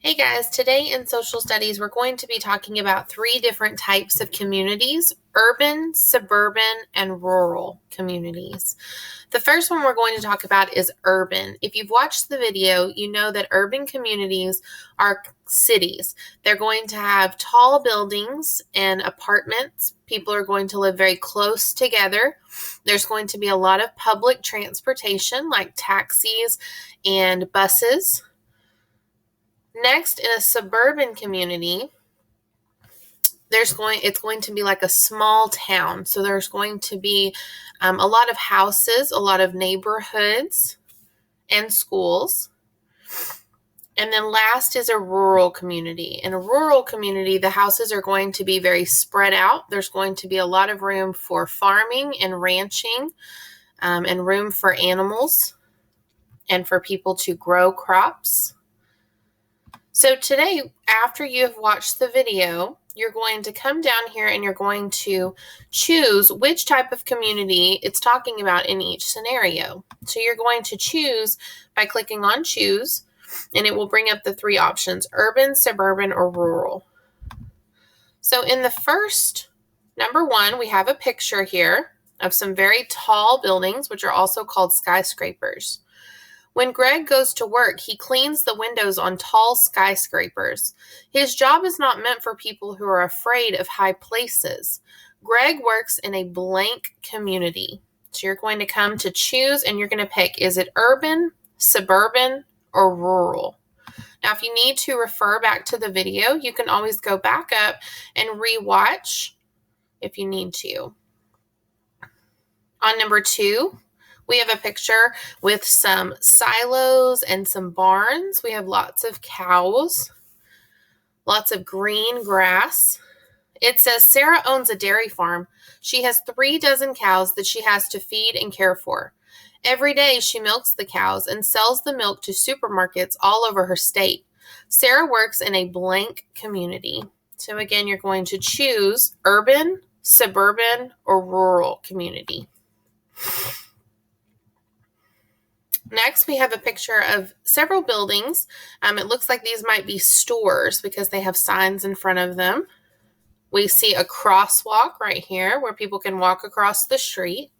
Hey guys, today in social studies, we're going to be talking about three different types of communities: urban, suburban, and rural communities. The first one we're going to talk about is urban. If you've watched the video, you know that urban communities are cities. They're going to have tall buildings and apartments. People are going to live very close together. There's going to be a lot of public transportation like taxis and buses. Next, in a suburban community, it's going to be like a small town. So there's going to be a lot of houses, a lot of neighborhoods, and schools. And then last is a rural community. In a rural community, the houses are going to be very spread out. There's going to be a lot of room for farming and ranching, and room for animals and for people to grow crops. So today, after you have watched the video, you're going to come down here and you're going to choose which type of community it's talking about in each scenario. So you're going to choose by clicking on choose, and it will bring up the three options: urban, suburban, or rural. So in the first, number one, we have a picture here of some very tall buildings, which are also called skyscrapers. When Greg goes to work, he cleans the windows on tall skyscrapers. His job is not meant for people who are afraid of high places. Greg works in a blank community. So you're going to come to choose, and you're going to pick, is it urban, suburban, or rural? Now, if you need to refer back to the video, you can always go back up and rewatch if you need to. On number two, we have a picture with some silos and some barns. We have lots of cows, lots of green grass. It says Sarah owns a dairy farm. She has 3 dozen cows that she has to feed and care for. Every day she milks the cows and sells the milk to supermarkets all over her state. Sarah works in a blank community. So again, you're going to choose urban, suburban, or rural community. Next, we have a picture of several buildings. It looks like these might be stores because they have signs in front of them. We see a crosswalk right here where people can walk across the street.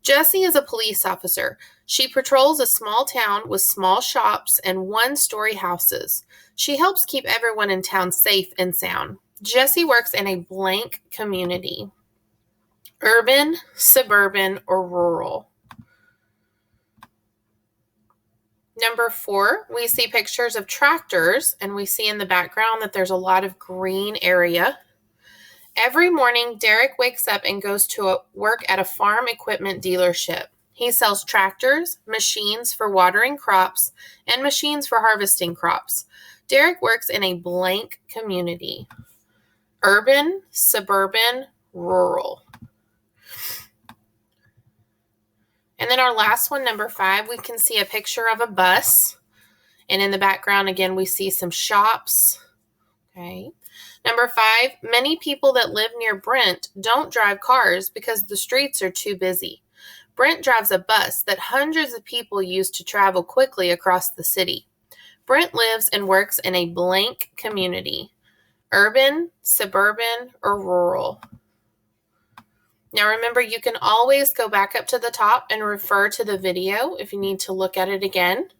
Jessie is a police officer. She patrols a small town with small shops and one-story houses. She helps keep everyone in town safe and sound. Jessie works in a blank community: urban, suburban, or rural. Number 4, we see pictures of tractors, and we see in the background that there's a lot of green area. Every morning, Derek wakes up and goes to work at a farm equipment dealership. He sells tractors, machines for watering crops, and machines for harvesting crops. Derek works in a blank community: urban, suburban, rural. And then our last one, number 5, we can see a picture of a bus. And in the background, again, we see some shops. Okay. Number 5, many people that live near Brent don't drive cars because the streets are too busy. Brent drives a bus that hundreds of people use to travel quickly across the city. Brent lives and works in a blank community: urban, suburban, or rural. Now remember, you can always go back up to the top and refer to the video if you need to look at it again.